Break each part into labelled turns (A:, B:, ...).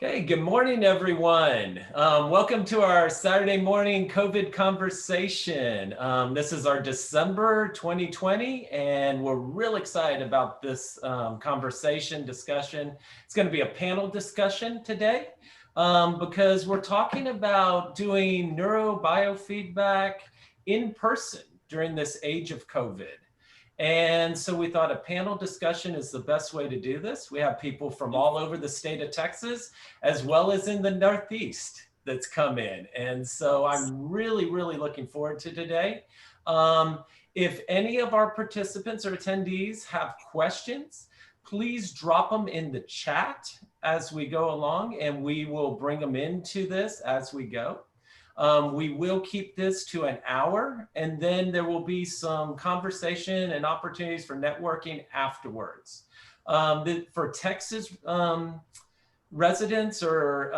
A: Okay, good morning, everyone. Welcome to our Saturday morning COVID conversation. This is our December 2020, and we're real excited about this conversation discussion. It's going to be a panel discussion today because we're talking about doing neurobiofeedback in person during this age of COVID. And so we thought a panel discussion is the best way to do this. We have people from all over the state of Texas, as well as in the Northeast that's come in. And so I'm really looking forward to today. If any of our participants or attendees have questions, please drop them in the chat as we go along, and we will bring them into this as we go. We will keep this to an hour, and then there will be some conversation and opportunities for networking afterwards. For Texas residents or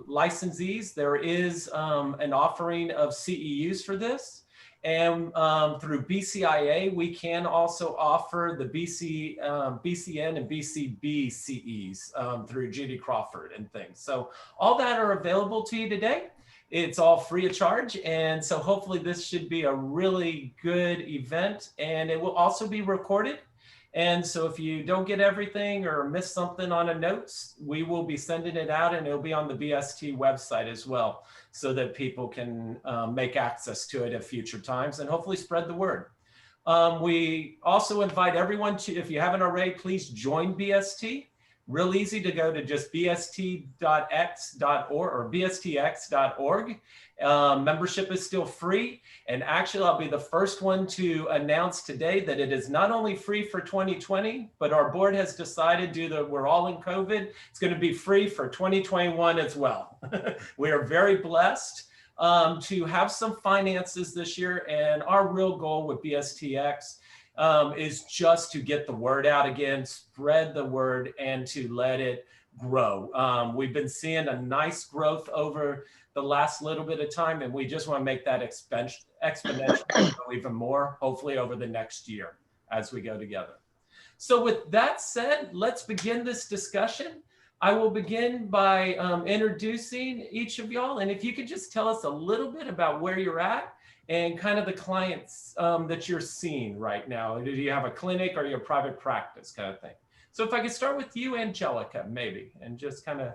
A: licensees, there is an offering of CEUs for this. And through BCIA, we can also offer the BCN and BCB CEs through Judy Crawford and things. So all that are available to you today. It's all free of charge, and so hopefully this should be a really good event, and it will also be recorded. And so if you don't get everything or miss something on a notes, we will be sending it out, and it'll be on the BST website as well, so that people can make access to it at future times and hopefully spread the word. We also invite everyone to, if you haven't already, please join BST. Real easy to go to just bst.x.org or bstx.org. Membership is still free. And actually, I'll be the first one to announce today that it is not only free for 2020, but our board has decided, due to we're all in COVID, it's going to be free for 2021 as well. We are very blessed to have some finances this year. And our real goal with BSTX is just to get the word out again, spread the word, and to let it grow. We've been seeing a nice growth over the last little bit of time, and we just want to make that exponential even more, hopefully over the next year as we go together. So with that said, let's begin this discussion. I will begin by introducing each of y'all, and if you could just tell us a little bit about where you're at and kind of the clients that you're seeing right now. Do you have a clinic or your private practice kind of thing? So if I could start with you, Angelica, maybe, and just kind of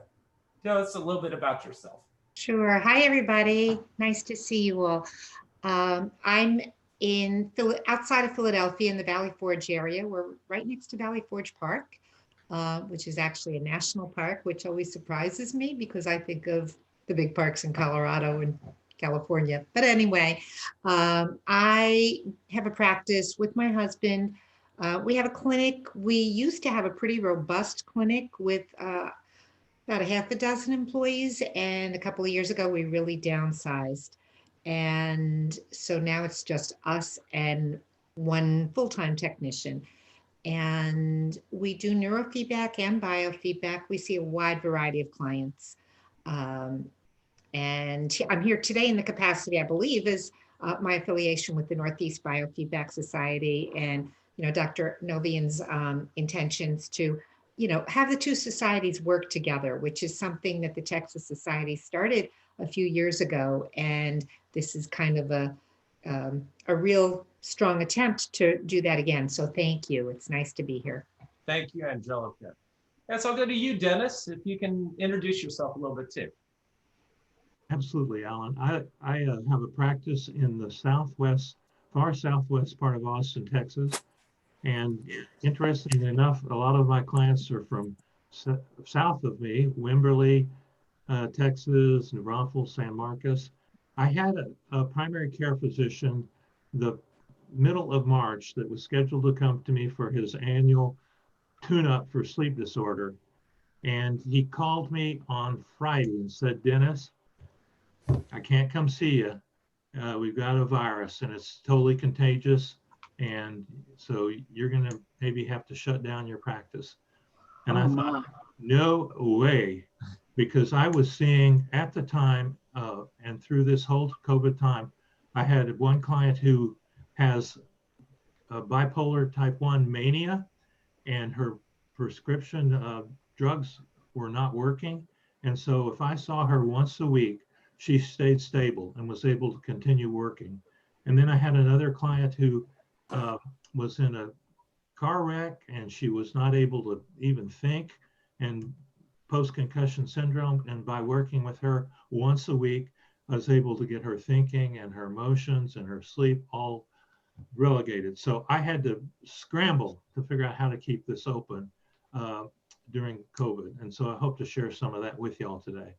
A: tell us a little bit about yourself.
B: Sure. Hi, everybody. Nice to see you all. I'm outside of Philadelphia in the Valley Forge area. We're right next to Valley Forge Park, which is actually a national park, which always surprises me because I think of the big parks in Colorado and California. But anyway, I have a practice with my husband. We have a clinic. We used to have a pretty robust clinic with about a half a dozen employees. And a couple of years ago, we really downsized. And so now it's just us and one full-time technician. And we do neurofeedback and biofeedback. We see a wide variety of clients. And I'm here today in the capacity, I believe, is my affiliation with the Northeast Biofeedback Society and, Dr. Novian's intentions to, have the two societies work together, which is something that the Texas Society started a few years ago. And this is kind of a real strong attempt to do that again. So thank you. It's nice to be here.
A: Thank you, Angelica. Yes, I'll go to you, Dennis, if you can introduce yourself a little bit too.
C: Absolutely, Alan. I have a practice in the far southwest part of Austin, Texas. And interestingly enough, a lot of my clients are from south of me, Wimberley, Texas, New Braunfels, San Marcos. I had a primary care physician the middle of March that was scheduled to come to me for his annual tune-up for sleep disorder. And he called me on Friday and said, "Dennis, I can't come see you. We've got a virus and it's totally contagious. And so you're going to maybe have to shut down your practice." And I thought, no way, because I was seeing at the time and through this whole COVID time, I had one client who has bipolar type 1 mania, and her prescription drugs were not working. And so if I saw her once a week, she stayed stable and was able to continue working. And then I had another client who was in a car wreck and she was not able to even think, and post-concussion syndrome. And by working with her once a week, I was able to get her thinking and her emotions and her sleep all relegated. So I had to scramble to figure out how to keep this open during COVID. And so I hope to share some of that with y'all today.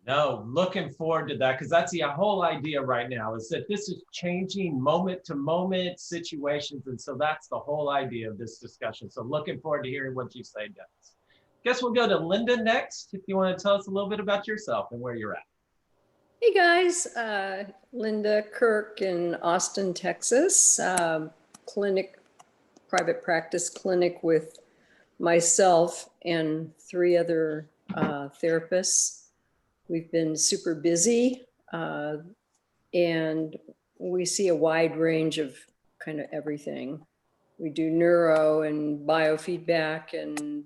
A: No, looking forward to that, because that's the whole idea right now, is that this is changing moment to moment situations. And so that's the whole idea of this discussion. So looking forward to hearing what you say, Dennis. Guess we'll go to Linda next, if you want to tell us a little bit about yourself and where you're at.
D: Hey guys, Linda Kirk in Austin, Texas. Private practice clinic with myself and 3 other therapists. We've been super busy and we see a wide range of kind of everything. We do neuro and biofeedback and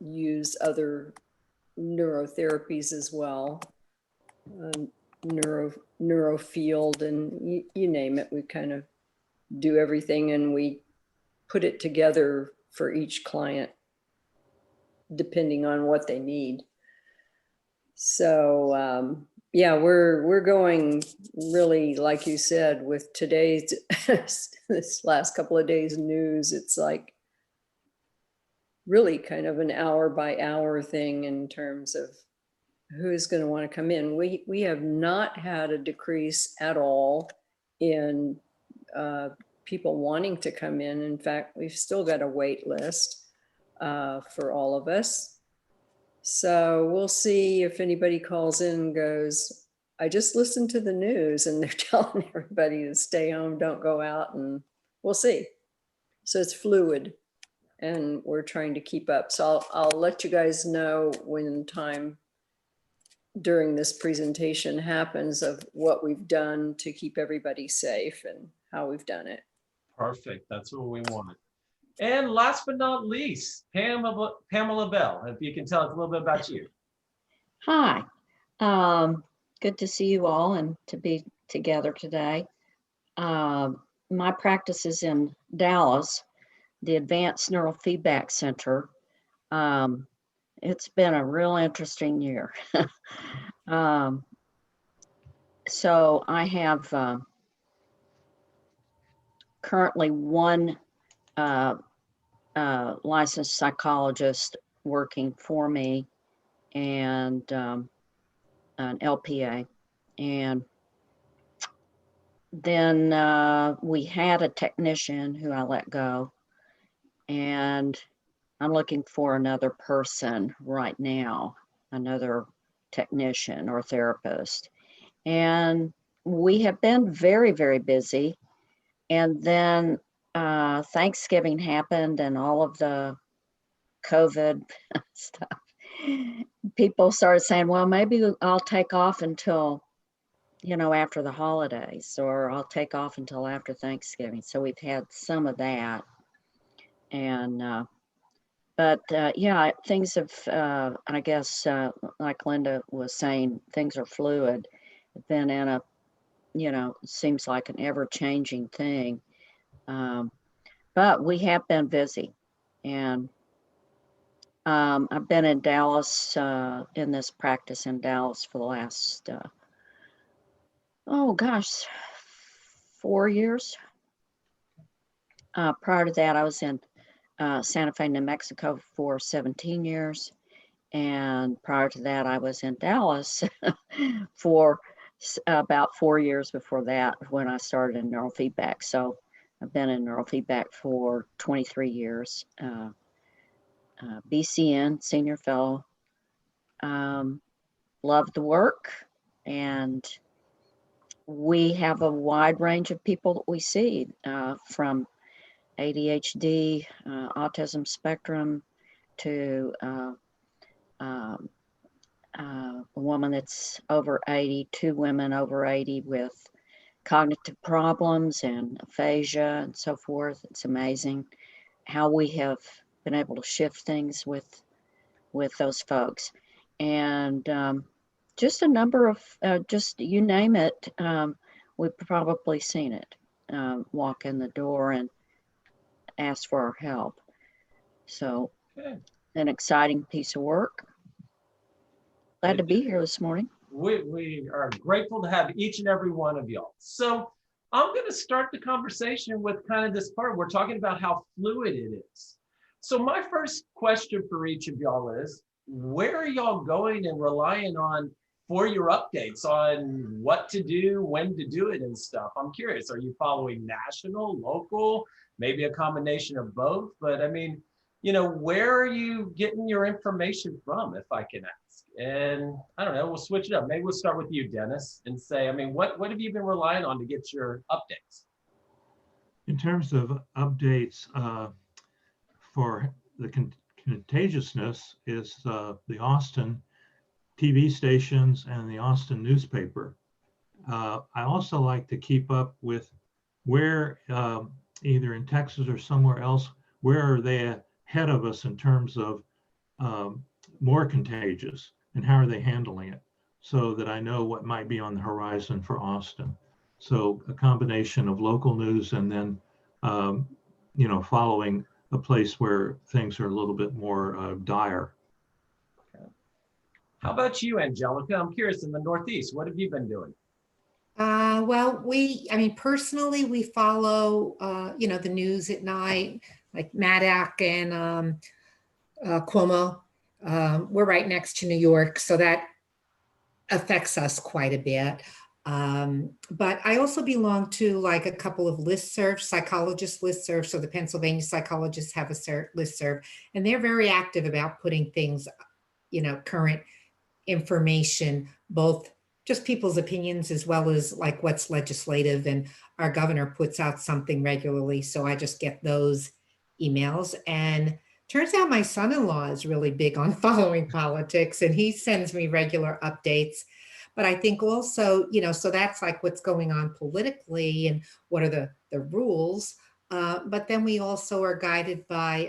D: use other neurotherapies as well, neurofield, and you name it. We kind of do everything, and we put it together for each client depending on what they need. So yeah, we're going really, like you said, with today's this last couple of days news. It's like really kind of an hour by hour thing in terms of who's going to want to come in. We have not had a decrease at all in people wanting to come in. In fact, we've still got a wait list for all of us. So we'll see if anybody calls in and goes, I just listened to the news and they're telling everybody to stay home, don't go out, and we'll see. So it's fluid and we're trying to keep up. So I'll let you guys know when time during this presentation happens of what we've done to keep everybody safe and how we've done it.
A: Perfect. That's what we want. And last but not least, Pamela Bell, if you can tell us a little bit about you.
E: Hi, good to see you all and to be together today. My practice is in Dallas, the Advanced Neurofeedback Center. It's been a real interesting year. So I have currently 1 licensed psychologist working for me and an LPA. And then we had a technician who I let go, and I'm looking for another person right now, another technician or therapist. And we have been very, very busy. And then Thanksgiving happened and all of the COVID stuff. People started saying, well, maybe I'll take off until, after the holidays, or I'll take off until after Thanksgiving. So we've had some of that. And, but yeah, things have, I guess, like Linda was saying, things are fluid. Been in a, seems like an ever-changing thing. But we have been busy, and I've been in Dallas, in this practice in Dallas for the last, 4 years. Prior to that, I was in Santa Fe, New Mexico for 17 years. And prior to that, I was in Dallas for about 4 years before that, when I started in neurofeedback. So I've been in neurofeedback for 23 years. BCN, senior fellow. Love the work, and we have a wide range of people that we see, from ADHD, autism spectrum, to a woman that's over 80, 2 women over 80 with cognitive problems and aphasia and so forth. It's amazing how we have been able to shift things with with those folks. And just a number of, just you name it, we've probably seen it walk in the door and ask for our help. So
A: Okay.
E: an exciting piece of work. Glad to be here this morning.
A: We are grateful to have each and every one of y'all. So I'm going to start the conversation with kind of this part. We're talking about how fluid it is. So my first question for each of y'all is, where are y'all going and relying on for your updates on what to do, when to do it and stuff? I'm curious, are you following national, local, maybe a combination of both? But I mean, you know, where are you getting your information from, if I can ask? And I don't know, we'll switch it up. Maybe we'll start with you, Dennis, and say, I mean, what have you been relying on to get your updates?
C: In terms of updates for the contagiousness is the Austin TV stations and the Austin newspaper. I also like to keep up with where, either in Texas or somewhere else, where are they ahead of us in terms of more contagious, and how are they handling it, so that I know what might be on the horizon for Austin. So a combination of local news and then, you know, following a place where things are a little bit more dire.
A: Okay. How about you, Angelica? I'm curious, in the Northeast, what have you been doing?
B: Well, I mean, personally, we follow, you know, the news at night, like Maddox and Cuomo. We're right next to New York, so that affects us quite a bit. But I also belong to like a couple of listservs, psychologist listservs. So the Pennsylvania psychologists have a listserv, and they're very active about putting things, you know, current information, both just people's opinions as well as like what's legislative. And our governor puts out something regularly, so I just get those emails. And turns out my son-in-law is really big on following politics, and he sends me regular updates. But I think also, you know, so that's like what's going on politically and what are the rules. But then we also are guided by,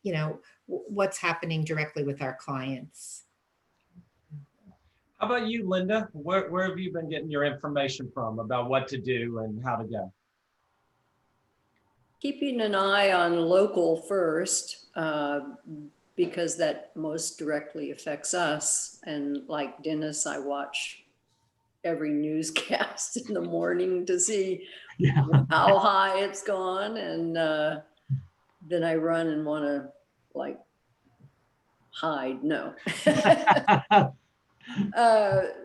B: you know, what's happening directly with our clients.
A: How about you, Linda? Where have you been getting your information from about what to do and how to go?
D: Keeping an eye on local first, because that most directly affects us. And like Dennis, I watch every newscast in the morning to see how high it's gone. And then I run and want to like hide. No.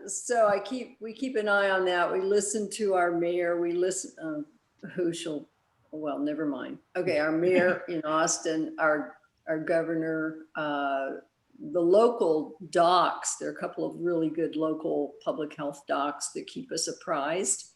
D: So we keep an eye on that. We listen to our mayor. We listen, well, never mind. Okay, our mayor in Austin, our governor, the local docs. There are a couple of really good local public health docs that keep us apprised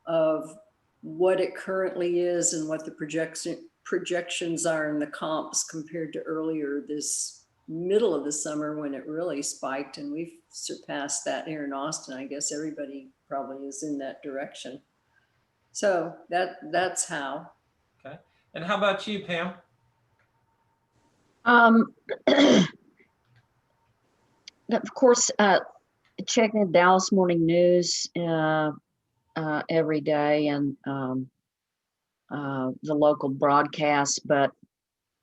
D: of what it currently is and what the projections are in the comps compared to earlier this middle of the summer when it really spiked, and we've surpassed that here in Austin. I guess everybody probably is in that direction. So that's how.
A: Okay. And how about you, Pam?
E: Of course, checking the Dallas Morning News every day, and the local broadcasts, but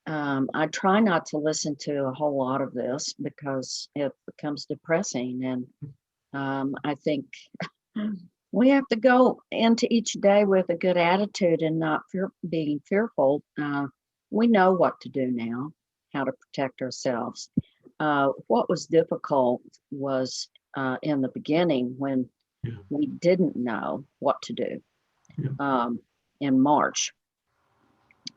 E: I try not to listen to a whole lot of this because it becomes depressing. And I think we have to go into each day with a good attitude and not being fearful. We know what to do now, how to protect ourselves. What was difficult was in the beginning when we didn't know what to do. In March,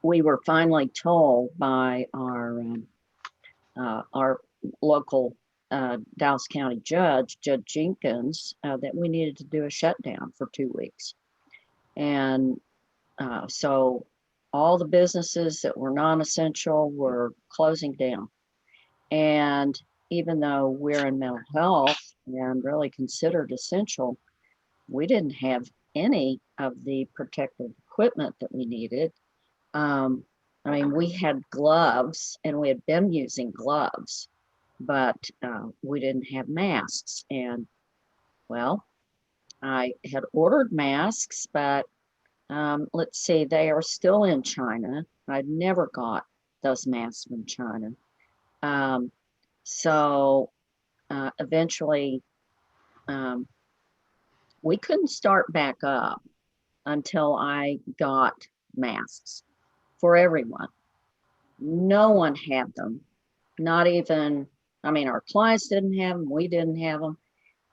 E: we were finally told by our local Dallas County judge, Judge Jenkins, that we needed to do a shutdown for 2 weeks. And so all the businesses that were non-essential were closing down. And even though we're in mental health and really considered essential, we didn't have any of the protective equipment that we needed. I mean, we had gloves, and we had been using gloves, but we didn't have masks. And well, I had ordered masks, but let's see, they are still in China. I never got those masks from China. So eventually we couldn't start back up until I got masks for everyone. No one had them, not even, I mean, our clients didn't have them, we didn't have them.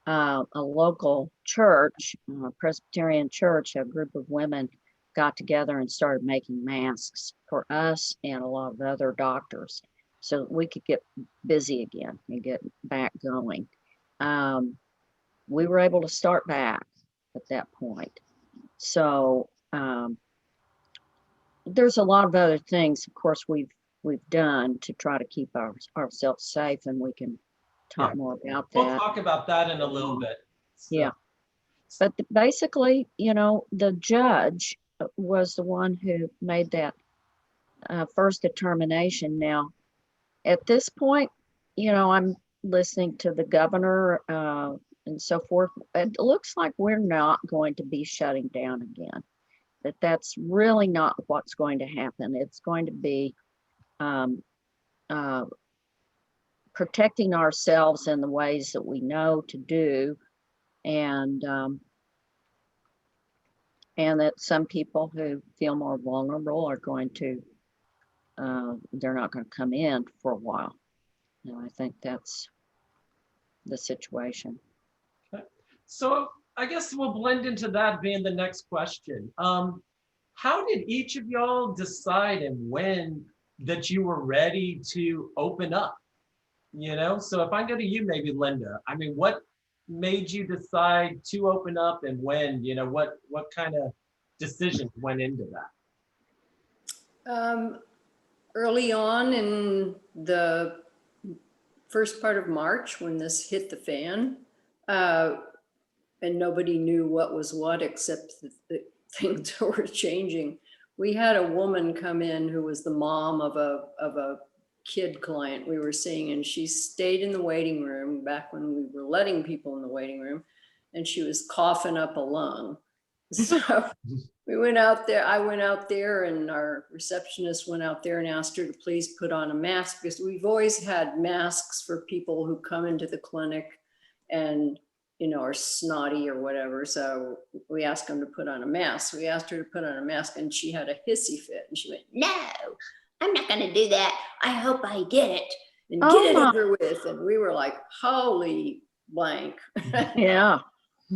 E: A local church, Presbyterian church, a group of women got together and started making masks for us and a lot of other doctors so that we could get busy again and get back going. We were able to start back at that point. So there's a lot of other things, of course, we've done to try to keep ourselves safe, and we can talk more about that.
A: We'll talk about that in a little bit. So.
E: Yeah. But basically, you know, the judge was the one who made that first determination. Now, at this point, you know, I'm listening to the governor and so forth. It looks like we're not going to be shutting down again. That's really not what's going to happen. It's going to be protecting ourselves in the ways that we know to do, and that some people who feel more vulnerable are going to, they're not going to come in for a while. And I think that's the situation.
A: Okay. So I guess we'll blend into that being the next question. How did each of y'all decide and when that you were ready to open up? You know, so if I go to you, maybe Linda, I mean, what made you decide to open up, and when, you know, what kind of decisions went into that?
D: Early on in the first part of March, when this hit the fan, and nobody knew what was what except the things were changing. We had a woman come in who was the mom of a kid client we were seeing, and she stayed in the waiting room back when we were letting people in the waiting room, and she was coughing up a lung. So we went out there, I went out there, and our receptionist went out there and asked her to please put on a mask, because we've always had masks for people who come into the clinic and, you know, are snotty or whatever. So we asked them to put on a mask. We asked her to put on a mask, and she had a hissy fit, and she went, "No, I'm not going to do that. I hope I get it and get it over with." And we were like, holy blank.
E: Yeah.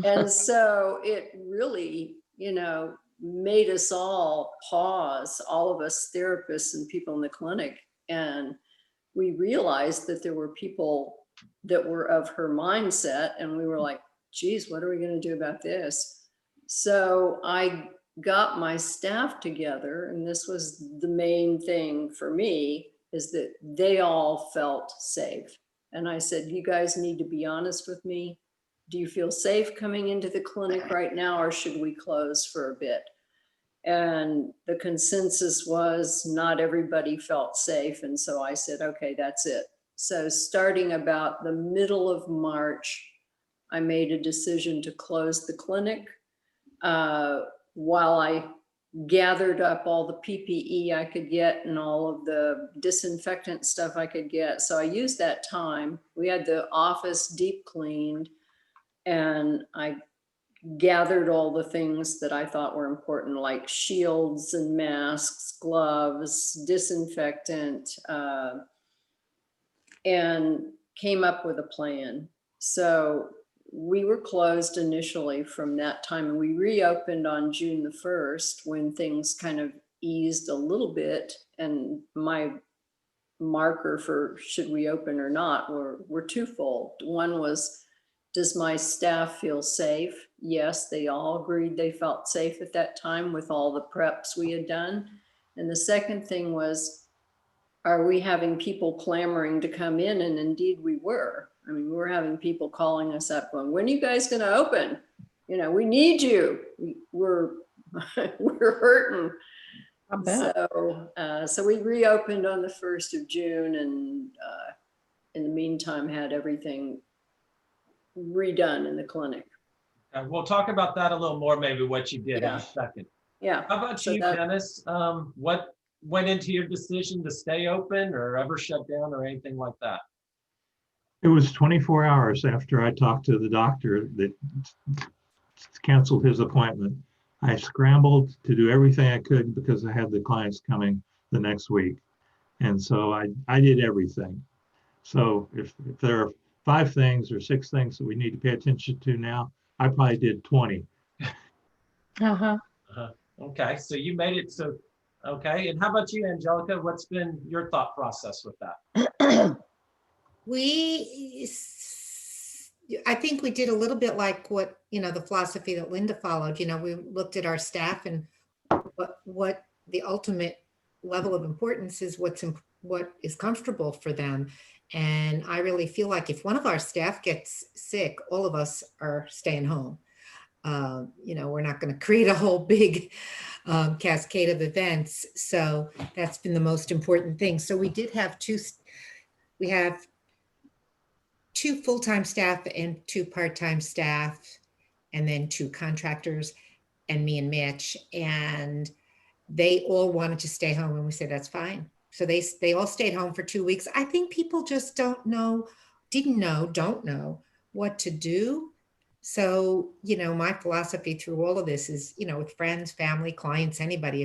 D: And so it really, you know, made us all pause, all of us therapists and people in the clinic. And we realized that there were people that were of her mindset, and we were like, geez, what are we going to do about this? So I got my staff together, and this was the main thing for me, is that they all felt safe. And I said, you guys need to be honest with me. Do you feel safe coming into the clinic right now, or should we close for a bit? And the consensus was not everybody felt safe. And so I said, okay, that's it. So starting about the middle of March, I made a decision to close the clinic while I gathered up all the PPE I could get and all of the disinfectant stuff I could get. So I used that time. We had the office deep cleaned, and I gathered all the things that I thought were important, like shields and masks, gloves, disinfectant, and came up with a plan. So we were closed initially from that time, and we reopened on June the 1st when things kind of eased a little bit. And my marker for should we open or not were twofold. One was, does my staff feel safe? Yes, they all agreed they felt safe at that time with all the preps we had done. And the second thing was, are we having people clamoring to come in? And indeed we were. I mean, we were having people calling us up going, when are you guys going to open? You know, we need you. We're hurting. So we reopened on the 1st of June, and in the meantime, had everything redone in the clinic.
A: We'll talk about that a little more, maybe what you did in
D: Yeah.
A: a second.
D: Yeah.
A: How about
D: So
A: you,
D: that-
A: Dennis? What went into your decision to stay open or ever shut down or anything like that?
C: It was 24 hours after I talked to the doctor that canceled his appointment. I scrambled to do everything I could because I had the clients coming the next week. And so I did everything. So if there are 5 things or 6 things that we need to pay attention to now, I probably did 20.
E: Uh-huh.
A: Okay, so you made it so, okay. And how about you, Angelica? What's been your thought process with that?
B: I think we did a little bit like what, the philosophy that Linda followed. We looked at our staff and what the ultimate level of importance is, what is comfortable for them. And I really feel like if one of our staff gets sick, all of us are staying home. We're not going to create a whole big cascade of events. So that's been the most important thing. So we have 2 full-time staff and 2 part-time staff, and then 2 contractors and me and Mitch. And they all wanted to stay home, and we said, that's fine. So they all stayed home for 2 weeks. I think people just don't know what to do. So, my philosophy through all of this is, with friends, family, clients, anybody,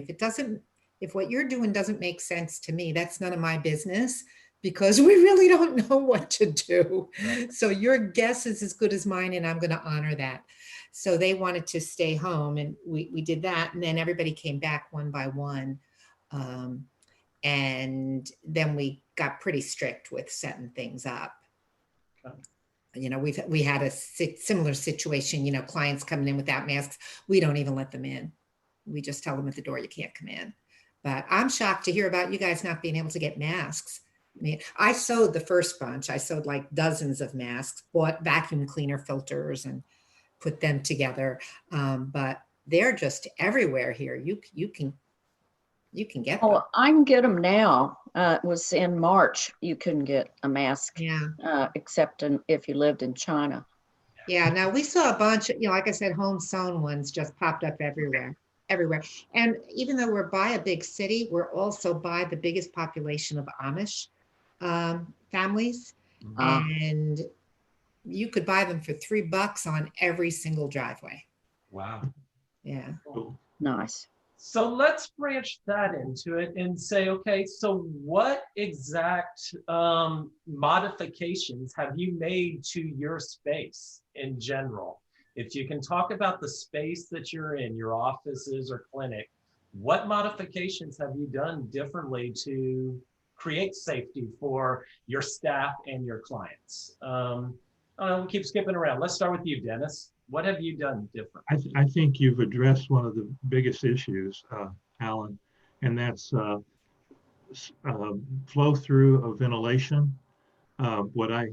B: if what you're doing doesn't make sense to me, that's none of my business, because we really don't know what to do. So your guess is as good as mine, and I'm going to honor that. So they wanted to stay home, and we did that. And then everybody came back one by one. And then we got pretty strict with setting things up.
A: Okay.
B: We had a similar situation, clients coming in without masks. We don't even let them in. We just tell them at the door, you can't come in. But I'm shocked to hear about you guys not being able to get masks. I mean, I sewed the first bunch. I sewed like dozens of masks, bought vacuum cleaner filters and put them together. But they're just everywhere here. You can get them.
E: Oh, I can get them now. It was in March. You couldn't get a mask, except if you lived in China.
B: Yeah, now we saw a bunch, like I said, home sewn ones just popped up everywhere. And even though we're by a big city, we're also by the biggest population of Amish families. And you could buy them for $3 on every single driveway.
A: Wow.
B: Yeah.
C: Cool.
E: Nice.
A: So let's branch that into it and say, okay, so what exact modifications have you made to your space in general? If you can talk about the space that you're in, your offices or clinic, what modifications have you done differently to create safety for your staff and your clients? We'll keep skipping around. Let's start with you, Dennis. What have you done different?
C: I think you've addressed one of the biggest issues, Alan, and that's flow through of ventilation. What I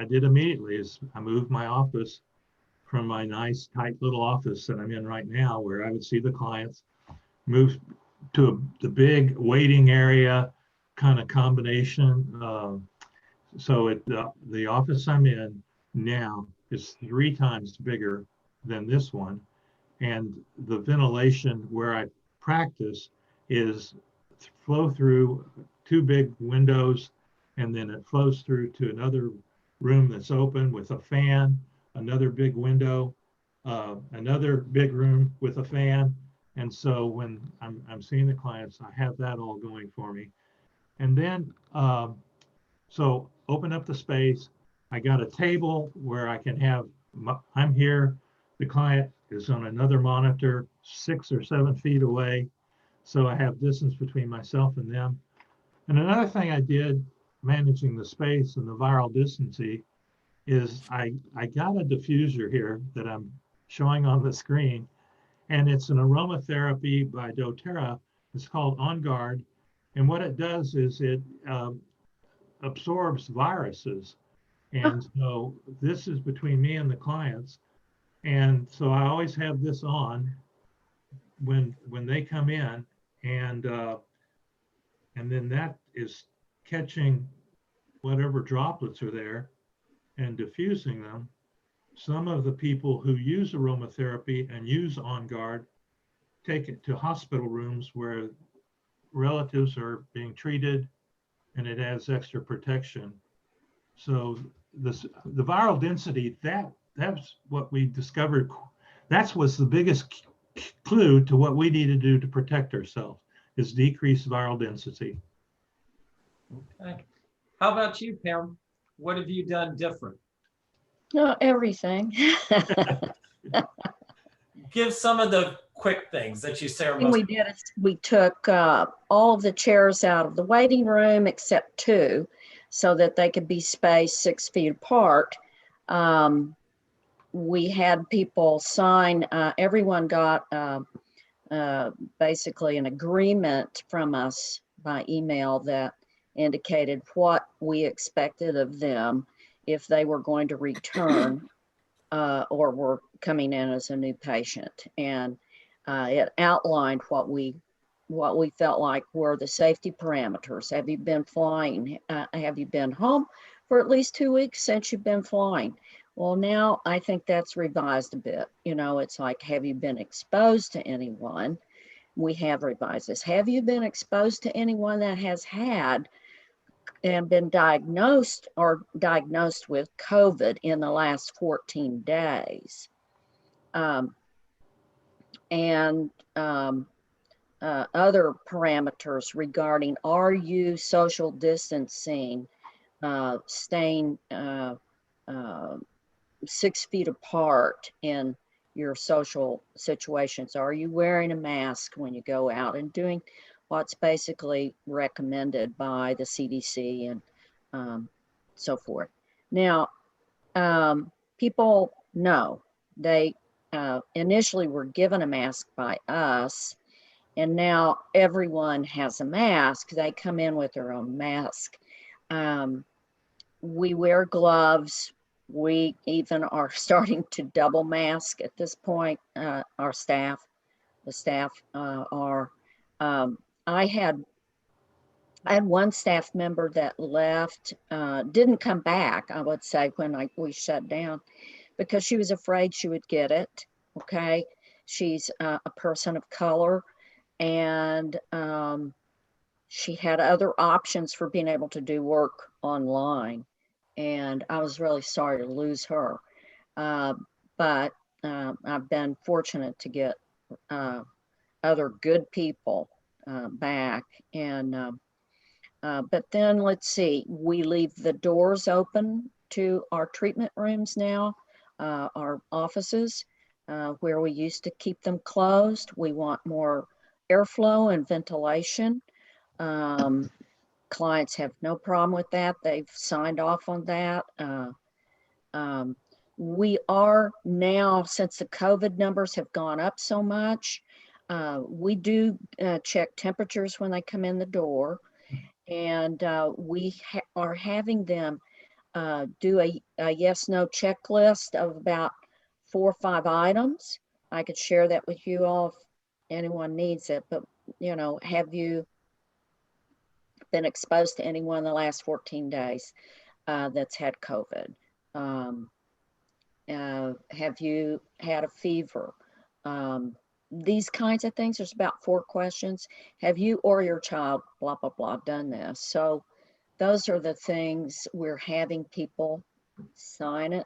C: did immediately is I moved my office from my nice tight little office that I'm in right now, where I would see the clients, move to the big waiting area kind of combination. So the office I'm in now is 3 times bigger than this one. And the ventilation where I practice is flow through 2 big windows, and then it flows through to another room that's open with a fan, another big window, another big room with a fan. And so when I'm seeing the clients, I have that all going for me. And then, so open up the space. I got a table where I can have, I'm here, the client is on another monitor 6 or 7 feet away. So I have distance between myself and them. And another thing I did managing the space and the viral distancing is I got a diffuser here that I'm showing on the screen, and it's an aromatherapy by doTERRA. It's called On Guard. And what it does is it absorbs viruses. And so this is between me and the clients. And so I always have this on when they come in, and then that is catching whatever droplets are there and diffusing them. Some of the people who use aromatherapy and use On Guard take it to hospital rooms where relatives are being treated, and it adds extra protection. So the viral density, that's what we discovered. That was the biggest clue to what we need to do to protect ourselves, is decrease viral density.
A: Okay. How about you, Pam? What have you done different?
E: No, everything.
A: Give some of the quick things that you say are
E: thing
A: most.
E: we did is we took all of the chairs out of the waiting room except 2, so that they could be spaced 6 feet apart. We had people sign, everyone got basically an agreement from us by email that indicated what we expected of them if they were going to return or were coming in as a new patient. And it outlined what we felt like were the safety parameters. Have you been flying? Have you been home for at least 2 weeks since you've been flying? Well, now I think that's revised a bit. You know, it's like, have you been exposed to anyone? We have revised this. Have you been exposed to anyone that has had and been diagnosed with COVID in the last 14 days? Other parameters regarding, are you social distancing, staying 6 feet apart in your social situations? Are you wearing a mask when you go out and doing what's basically recommended by the CDC and so forth? Now, people know they initially were given a mask by us, and now everyone has a mask. They come in with their own mask. We wear gloves. We even are starting to double mask at this point. The staff are. I had one staff member that left, didn't come back, I would say, when we shut down, because she was afraid she would get it. Okay, she's a person of color, and she had other options for being able to do work online, and I was really sorry to lose her. But I've been fortunate to get other good people back. And but then let's see, we leave the doors open to our treatment rooms now, our offices, where we used to keep them closed. We want more airflow and ventilation. Clients have no problem with that. They've signed off on that. We are now, since the COVID numbers have gone up so much, we do check temperatures when they come in the door, and we are having them do a yes/no checklist of about 4 or 5 items. I could share that with you all if anyone needs it, but you know, have you been exposed to anyone in the last 14 days that's had COVID? Have you had a fever? These kinds of things. There's about 4 questions. Have you or your child, blah, blah, blah, done this? So those are the things we're having people sign it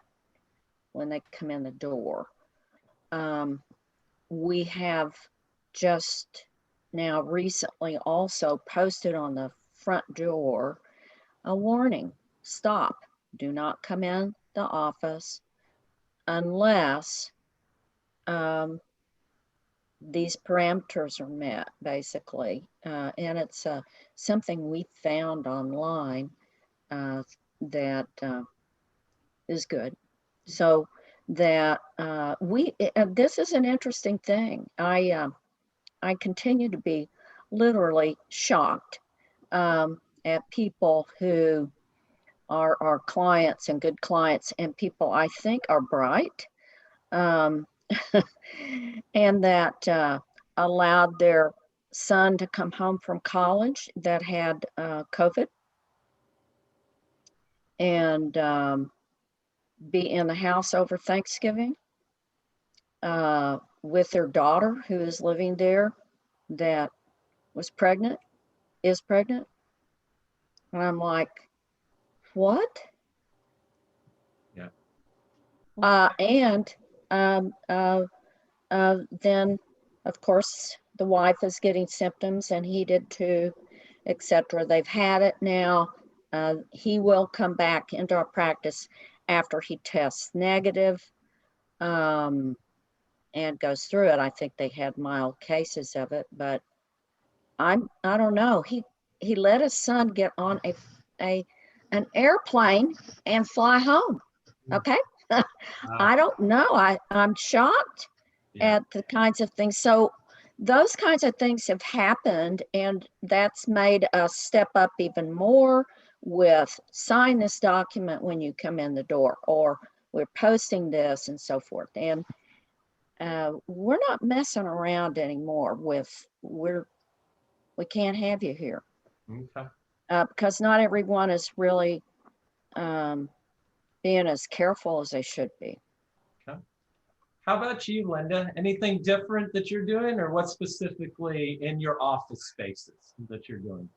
E: when they come in the door. We have just now recently also posted on the front door a warning: stop, do not come in the office unless these parameters are met, basically. And it's something we found online that is good. So that this is an interesting thing. I continue to be literally shocked at people who are our clients and good clients, and people I think are bright, and that allowed their son to come home from college that had COVID, and be in the house over Thanksgiving with their daughter who is living there that is pregnant. And I'm like, what?
A: Yeah.
E: And then, of course, the wife is getting symptoms, and he did too, etc. They've had it now. He will come back into our practice after he tests negative and goes through it. I think they had mild cases of it, but I don't know. He let his son get on an airplane and fly home. Okay. I don't know. I'm shocked at the kinds of things. So those kinds of things have happened, and that's made us step up even more with sign this document when you come in the door, or we're posting this and so forth. And we're not messing around anymore with we can't have you here.
A: Okay.
E: Because not everyone is really being as careful as they should be.
A: Okay. How about you, Linda? Anything different that you're doing, or what specifically in your office spaces that you're doing?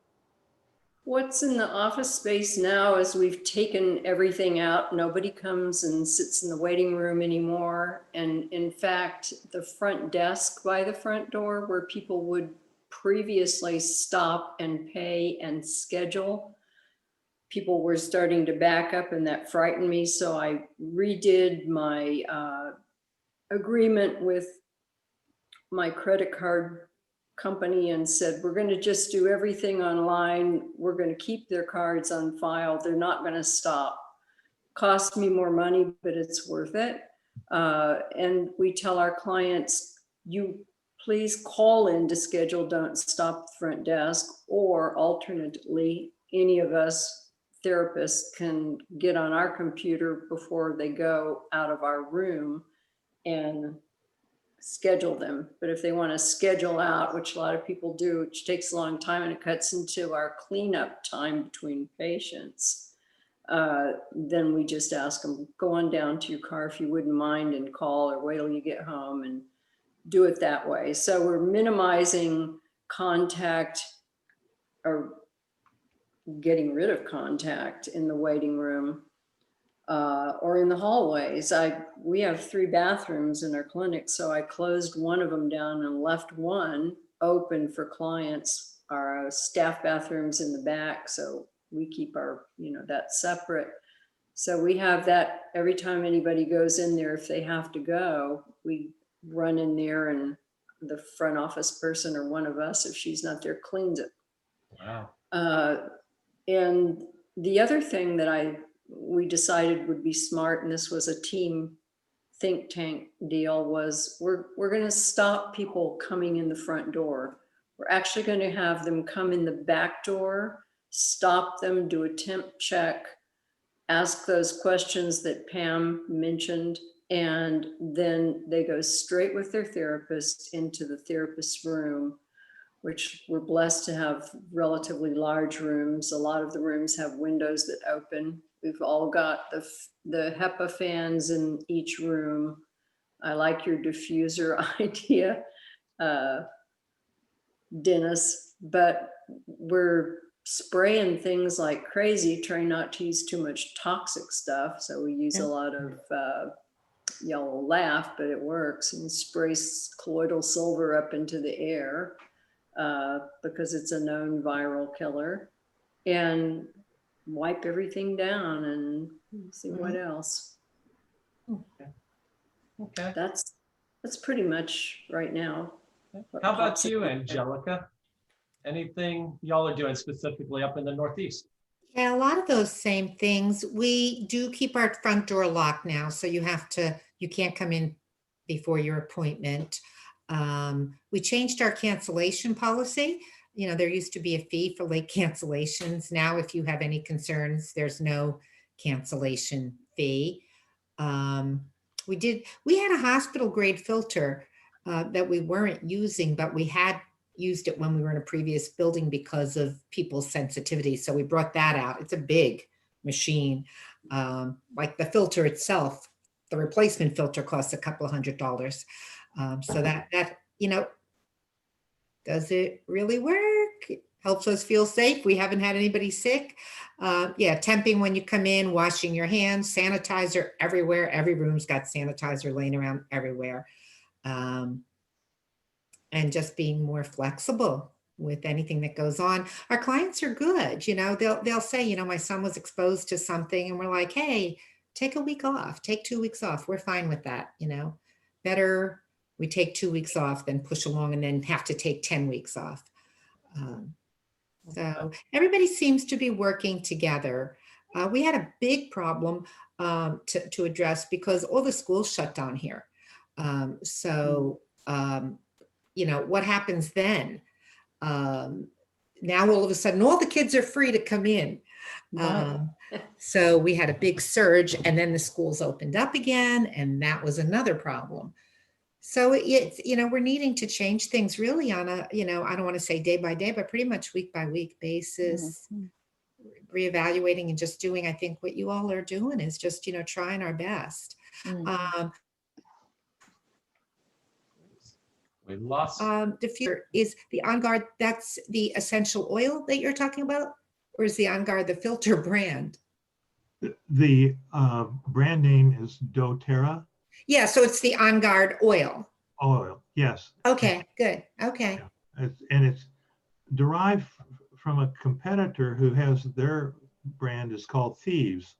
D: What's in the office space now is we've taken everything out. Nobody comes and sits in the waiting room anymore. And in fact, the front desk by the front door where people would previously stop and pay and schedule, people were starting to back up, and that frightened me. So I redid my agreement with my credit card company and said, we're going to just do everything online. We're going to keep their cards on file. They're not going to stop. Cost me more money, but it's worth it. And we tell our clients, you please call in to schedule, don't stop the front desk, or alternately, any of us therapists can get on our computer before they go out of our room and schedule them. But if they want to schedule out, which a lot of people do, which takes a long time and it cuts into our cleanup time between patients, then we just ask them, go on down to your car if you wouldn't mind and call, or wait till you get home and do it that way. So we're minimizing contact, or getting rid of contact in the waiting room. Or in the hallways. We have 3 bathrooms in our clinic, so I closed one of them down and left one open for clients. Our staff bathrooms in the back, so we keep our, that separate. So we have that every time anybody goes in there, if they have to go, we run in there, and the front office person, or one of us, if she's not there, cleans it.
A: Wow.
D: And the other thing that we decided would be smart, and this was a team think tank deal, was we're going to stop people coming in the front door. We're actually going to have them come in the back door, stop them, do a temp check, ask those questions that Pam mentioned, and then they go straight with their therapist into the therapist's room, which we're blessed to have relatively large rooms. A lot of the rooms have windows that open. We've all got the HEPA fans in each room. I like your diffuser idea, Dennis, but we're spraying things like crazy, trying not to use too much toxic stuff. So we use a lot of, y'all laugh, but it works, and sprays colloidal silver up into the air because it's a known viral killer, and wipe everything down and see what else.
A: Okay.
D: That's pretty much right now.
A: How about you, Angelica? Anything y'all are doing specifically up in the Northeast?
B: Yeah, a lot of those same things. We do keep our front door locked now, so you can't come in before your appointment. We changed our cancellation policy. There used to be a fee for late cancellations. Now, if you have any concerns, there's no cancellation fee. We had a hospital grade filter that we weren't using, but we had used it when we were in a previous building because of people's sensitivity. So we brought that out. It's a big machine. Like the filter itself, the replacement filter costs a couple of $100. So that, does it really work? It helps us feel safe. We haven't had anybody sick. Yeah, temping when you come in, washing your hands, sanitizer everywhere. Every room's got sanitizer laying around everywhere. And just being more flexible with anything that goes on. Our clients are good. They'll say, my son was exposed to something, and we're like, hey, take a week off, take 2 weeks off. We're fine with that. Better we take 2 weeks off than push along and then have to take 10 weeks off. So everybody seems to be working together. We had a big problem to address because all the schools shut down here. What happens then? Now all of a sudden, all the kids are free to come in. So we had a big surge, and then the schools opened up again, and that was another problem. So it's, we're needing to change things really on a, I don't want to say day by day, but pretty much week by week basis, reevaluating and just doing, I think what you all are doing is just, trying our best.
A: We lost.
B: Diffuser is the On Guard, that's the essential oil that you're talking about? Or is the On Guard the filter brand?
C: The brand name is doTERRA.
B: Yeah, so it's the On Guard oil.
C: Oil, yes.
B: Okay, good. Okay.
C: Yeah. It's derived from a competitor who has their brand is called Thieves.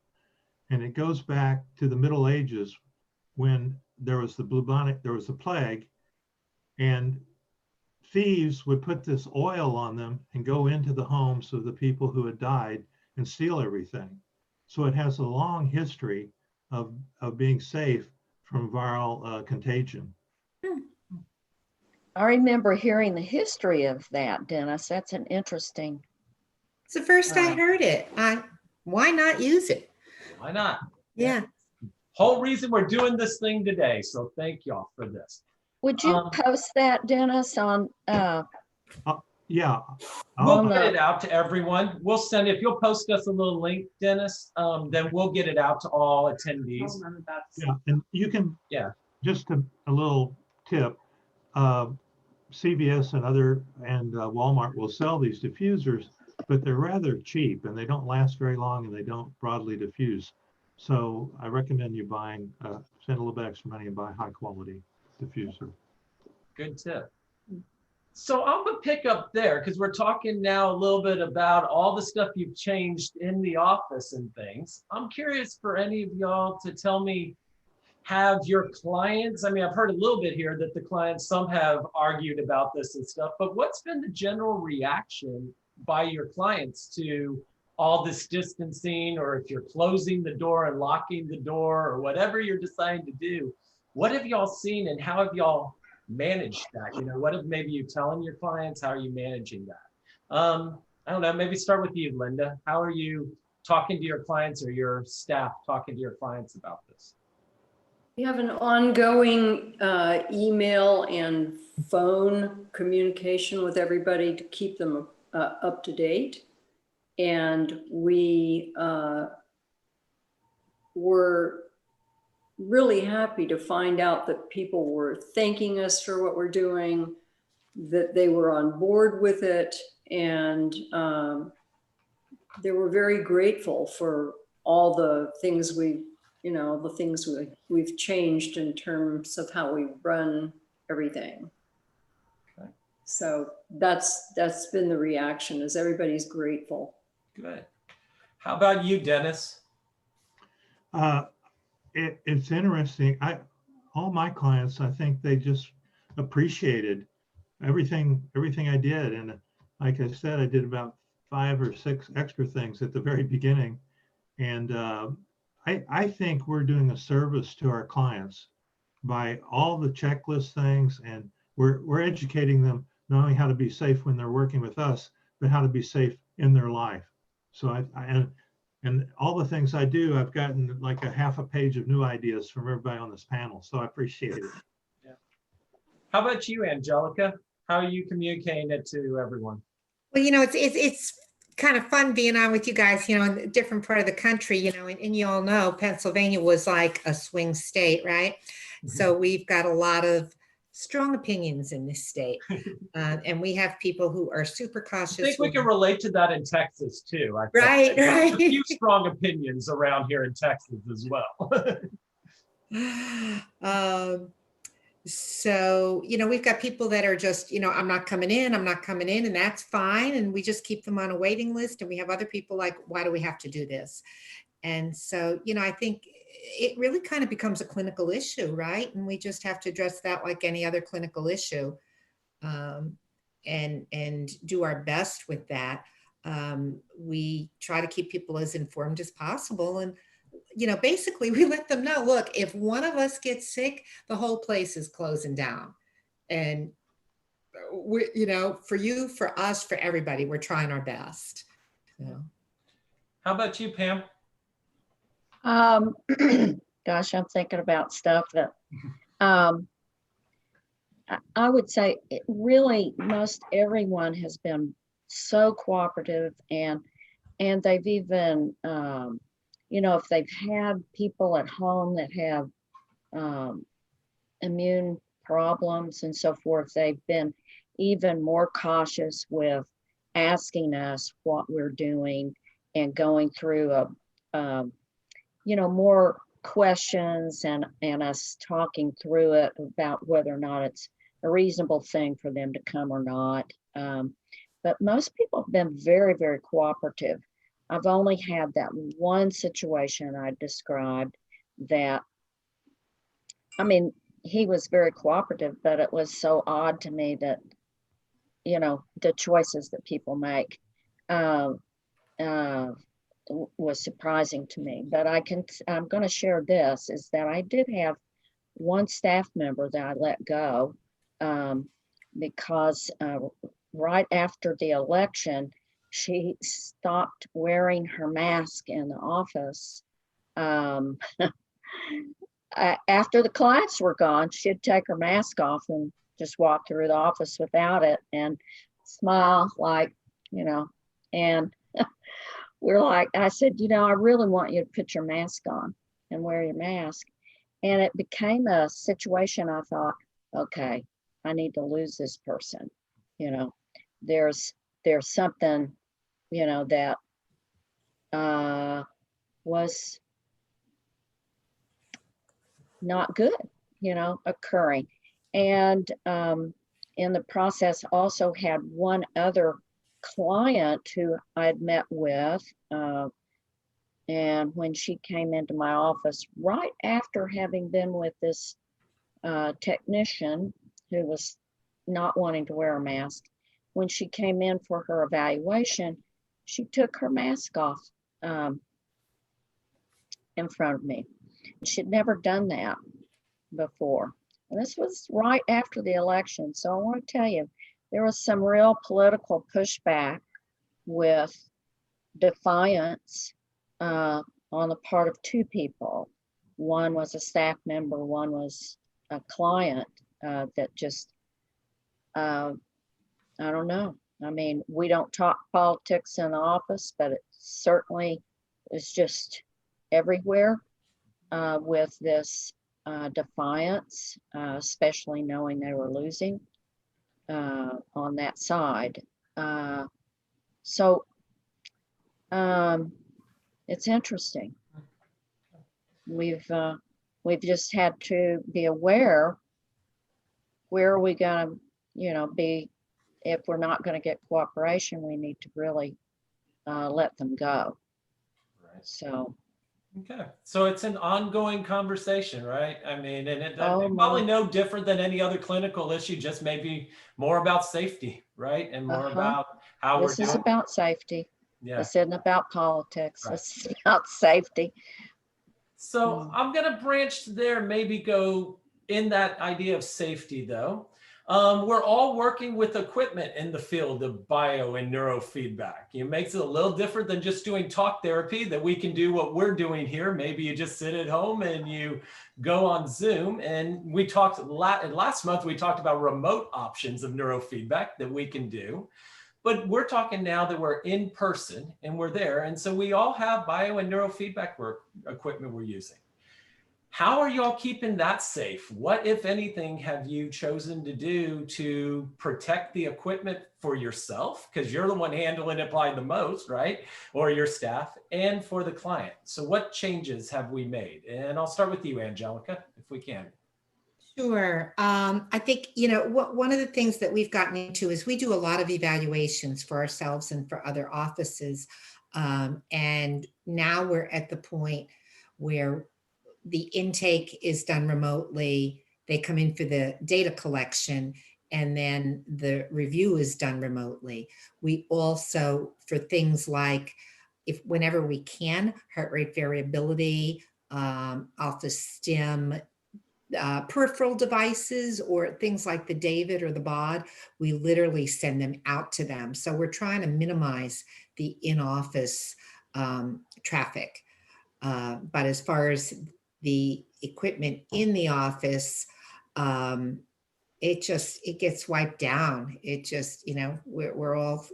C: And it goes back to the Middle Ages when there was the bubonic, there was the plague, and thieves would put this oil on them and go into the homes of the people who had died and steal everything. So it has a long history of being safe from viral contagion.
E: I remember hearing the history of that, Dennis. That's an interesting.
B: It's the first I heard it. Why not use it?
A: Why not?
B: Yeah.
A: Whole reason we're doing this thing today. So thank y'all for this.
E: Would you post that, Dennis, on?
C: Yeah.
A: We'll get it out to everyone. We'll send it. If you'll post us a little link, Dennis, then we'll get it out to all attendees.
C: Yeah, and you can, just a little tip, CVS and Walmart will sell these diffusers, but they're rather cheap and they don't last very long and they don't broadly diffuse. So I recommend you buying, spend a little bit extra money and buy high quality diffuser.
A: Good tip. So I'm gonna pick up there because we're talking now a little bit about all the stuff you've changed in the office and things. I'm curious for any of y'all to tell me, have your clients, I mean, I've heard a little bit here that the clients, some have argued about this and stuff, but what's been the general reaction by your clients to all this distancing, or if you're closing the door and locking the door or whatever you're deciding to do? What have y'all seen and how have y'all managed that? What have maybe you telling your clients? How are you managing that? I don't know, maybe start with you, Linda. How are you talking to your clients or your staff talking to your clients about this?
D: We have an ongoing email and phone communication with everybody to keep them up to date. And we were really happy to find out that people were thanking us for what we're doing, that they were on board with it, and they were very grateful for all the things we've changed in terms of how we run everything.
A: Okay.
D: So that's been the reaction, is everybody's grateful.
A: Good. How about you, Dennis?
C: It's interesting. All my clients, I think they just appreciated everything I did. And like I said, I did about 5 or 6 extra things at the very beginning. And I think we're doing a service to our clients by all the checklist things, and we're educating them not only how to be safe when they're working with us, but how to be safe in their life. So and all the things I do, I've gotten like a half a page of new ideas from everybody on this panel. So I appreciate it.
A: Yeah. How about you, Angelica? How are you communicating it to everyone?
B: Well, it's kind of fun being on with you guys, in a different part of the country, and you all know Pennsylvania was like a swing state, right? So we've got a lot of strong opinions in this state. And we have people who are super cautious.
A: I think we can relate to that in Texas too. I think.
B: Right, right.
A: A few strong opinions around here in Texas as well.
B: So, we've got people that are just, I'm not coming in, and that's fine. And we just keep them on a waiting list. And we have other people like, why do we have to do this? And so, I think it really kind of becomes a clinical issue, right? And we just have to address that like any other clinical issue, and do our best with that. We try to keep people as informed as possible. And basically we let them know, look, if one of us gets sick, the whole place is closing down. And we, for you, for us, for everybody, we're trying our best.
A: How about you, Pam?
E: Gosh, I'm thinking about stuff that, I would say really most everyone has been so cooperative, and they've even, if they've had people at home that have immune problems and so forth, they've been even more cautious with asking us what we're doing and going through more questions and us talking through it about whether or not it's a reasonable thing for them to come or not. But most people have been very, very cooperative. I've only had that one situation I described that, he was very cooperative, but it was so odd to me that, the choices that people make was surprising to me. But I'm going to share this, is that I did have one staff member that I let go because right after the election, she stopped wearing her mask in the office. After the clients were gone, she'd take her mask off and just walk through the office without it and smile like, and we're like, I said, I really want you to put your mask on and wear your mask. And it became a situation. I thought, okay, I need to lose this person. There's something, that was not good, occurring. And in the process also had one other client who I'd met with, and when she came into my office right after having been with this technician who was not wanting to wear a mask, when she came in for her evaluation, she took her mask off in front of me. She'd never done that before. And this was right after the election. So I want to tell you, there was some real political pushback with defiance on the part of two people. One was a staff member, one was a client that just, I don't know. We don't talk politics in the office, but it certainly is just everywhere with this defiance, especially knowing they were losing on that side. So it's interesting. We've just had to be aware, where are we going to, be, if we're not going to get cooperation, we need to really let them go.
A: Right.
E: So.
A: Okay, so it's an ongoing conversation, right? And it's
E: Oh,
A: probably no different than any other clinical issue, just maybe more about safety, right? And more about how
E: this is about safety.
A: Yeah.
E: This isn't about politics.
A: Right.
E: This is about safety.
A: So I'm going to branch there, maybe go in that idea of safety though. We're all working with equipment in the field of bio and neurofeedback. It makes it a little different than just doing talk therapy, that we can do what we're doing here. Maybe you just sit at home and you go on Zoom. And we talked last month, we talked about remote options of neurofeedback that we can do. But we're talking now that we're in person and we're there. And so we all have bio and neurofeedback equipment we're using. How are you all keeping that safe? What, if anything, have you chosen to do to protect the equipment for yourself? Because you're the one handling it probably the most, right? Or your staff, and for the client. So what changes have we made? And I'll start with you, Angelica, if we can.
B: Sure. I think, one of the things that we've gotten into is we do a lot of evaluations for ourselves and for other offices. And now we're at the point where the intake is done remotely. They come in for the data collection, and then the review is done remotely. We also, for things like, whenever we can, heart rate variability, office stim, peripheral devices, or things like the David or the BOD, we literally send them out to them. So we're trying to minimize the in-office traffic. But as far as the equipment in the office, it gets wiped down. It just, we're all,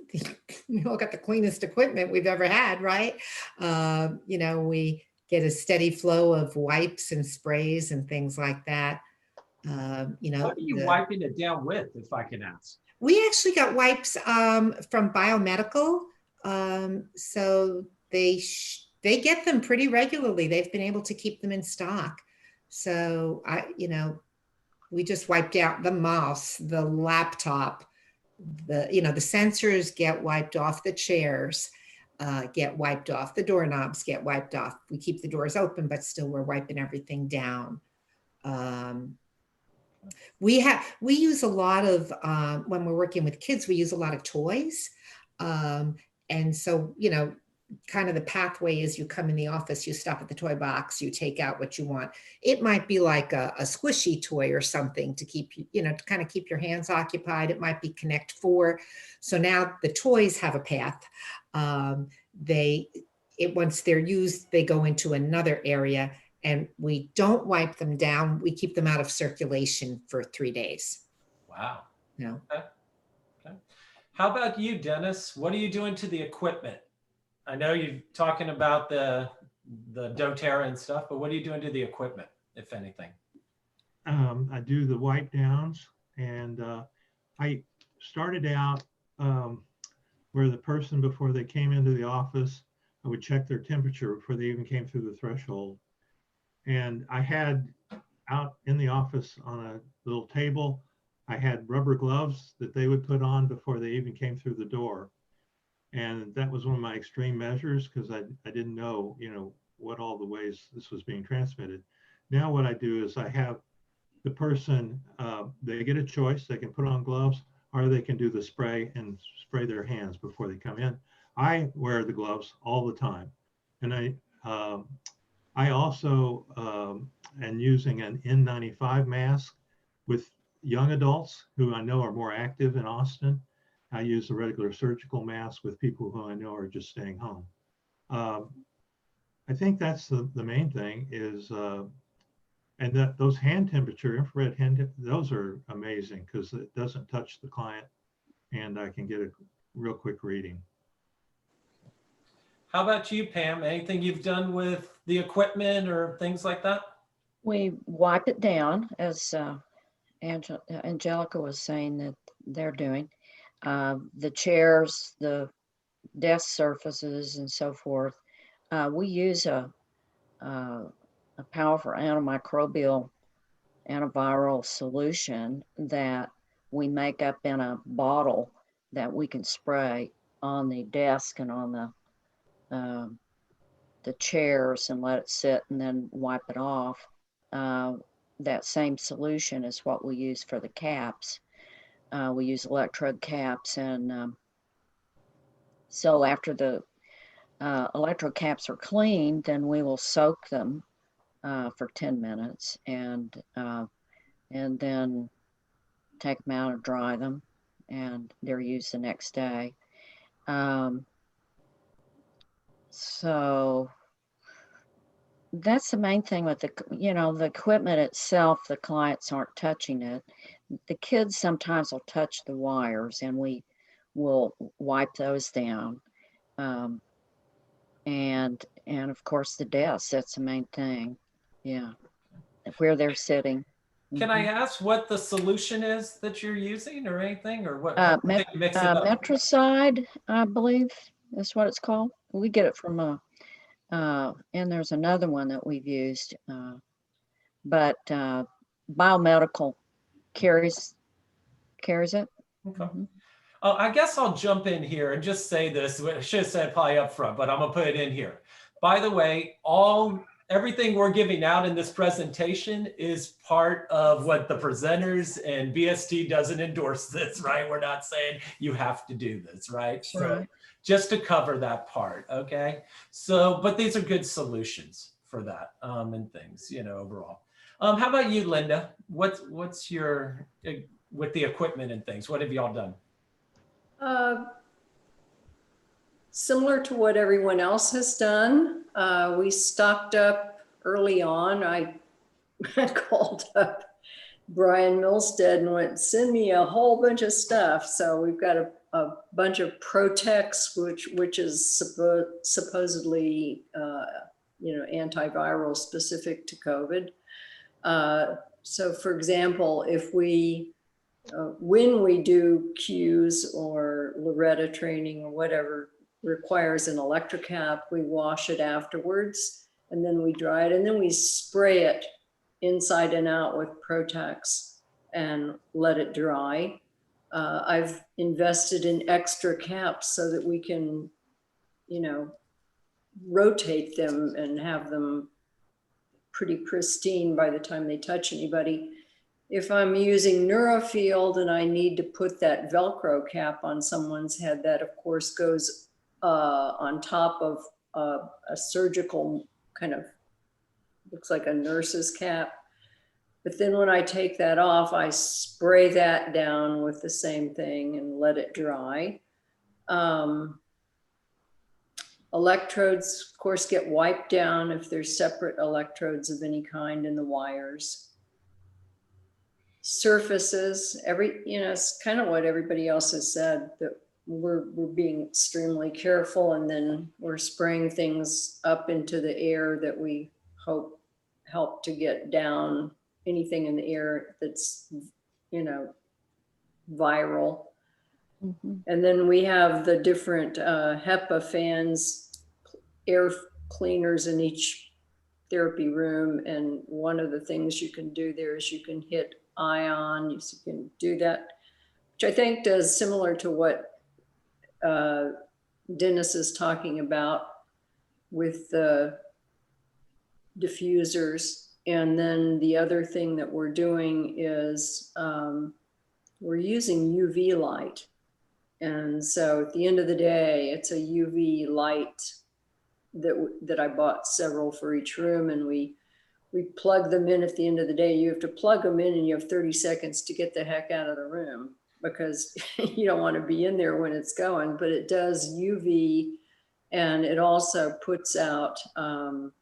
B: we all got the cleanest equipment we've ever had, right? We get a steady flow of wipes and sprays and things like that.
A: What are you wiping it down with, if I can ask?
B: We actually got wipes from Biomedical. So they get them pretty regularly. They've been able to keep them in stock. So we just wiped out the mouse, the laptop, the sensors get wiped off, the chairs get wiped off, the doorknobs get wiped off. We keep the doors open, but still we're wiping everything down. We use a lot of, when we're working with kids, we use a lot of toys. And so, kind of the pathway is you come in the office, you stop at the toy box, you take out what you want. It might be like a squishy toy or something to keep, to kind of keep your hands occupied. It might be Connect 4. So now the toys have a path. Once they're used, they go into another area, and we don't wipe them down. We keep them out of circulation for 3 days.
A: Wow.
B: No.
A: Okay. How about you, Dennis? What are you doing to the equipment? I know you're talking about the doTERRA and stuff, but what are you doing to the equipment, if anything?
C: I do the wipe downs, and I started out where the person, before they came into the office, I would check their temperature before they even came through the threshold. And I had out in the office on a little table, I had rubber gloves that they would put on before they even came through the door. And that was one of my extreme measures, because I didn't know, what all the ways this was being transmitted. Now what I do is I have the person, they get a choice. They can put on gloves, or they can do the spray and spray their hands before they come in. I wear the gloves all the time. And I also am using an N95 mask with young adults who I know are more active in Austin. I use a regular surgical mask with people who I know are just staying home. I think that's the main thing is, and that those hand temperature, infrared those are amazing, because it doesn't touch the client, and I can get a real quick reading.
A: How about you, Pam? Anything you've done with the equipment or things like that?
E: We wipe it down, as Angelica was saying that they're doing. The chairs, the desk surfaces, and so forth. We use a powerful antimicrobial antiviral solution that we make up in a bottle that we can spray on the desk and on the chairs and let it sit and then wipe it off. That same solution is what we use for the caps. We use electrode caps, and so after the electrode caps are cleaned, then we will soak them for 10 minutes and then take them out and dry them, and they're used the next day. So that's the main thing with the equipment itself. The clients aren't touching it. The kids sometimes will touch the wires, and we we'll wipe those down. And of course the desk, that's the main thing. Yeah, where they're sitting.
A: Can I ask what the solution is that you're using or anything, or what? Mix it up.
E: Metricide, I believe that's what it's called. We get it from and there's another one that we've used, but Biomedical carries it.
A: Okay. I guess I'll jump in here and just say this. I should have said probably up front, but I'm gonna put it in here. By the way, everything we're giving out in this presentation is part of what the presenters, and BST doesn't endorse this, right? We're not saying you have to do this, right? So just to cover that part, okay? So, but these are good solutions for that and things, you know, overall. How about you, Linda? What's your, with the equipment and things, what have y'all done?
D: Similar to what everyone else has done. We stocked up early on. I called up Brian Milstead and went, send me a whole bunch of stuff. So we've got a bunch of Protex, which is supposedly antiviral specific to COVID. So for example, if when we do Qs or Loretta training or whatever requires an electrocap, we wash it afterwards and then we dry it and then we spray it inside and out with Protex and let it dry. I've invested in extra caps so that we can, rotate them and have them pretty pristine by the time they touch anybody. If I'm using Neurofield and I need to put that Velcro cap on someone's head, that of course goes on top of a surgical kind of, looks like a nurse's cap. But then when I take that off, I spray that down with the same thing and let it dry. Electrodes, of course, get wiped down if there's separate electrodes of any kind in the wires. Surfaces, it's kind of what everybody else has said, that we're being extremely careful, and then we're spraying things up into the air that we hope help to get down anything in the air that's, viral.
E: Mm-hmm.
D: And then we have the different HEPA fans, air cleaners in each therapy room. And one of the things you can do there is you can hit ion, you can do that, which I think does similar to what Dennis is talking about with the diffusers. And then the other thing that we're doing is we're using UV light. And so at the end of the day, it's a UV light that I bought several for each room, and we plug them in at the end of the day. You have to plug them in and you have 30 seconds to get the heck out of the room because you don't want to be in there when it's going, but it does UV, and it also puts out, I'm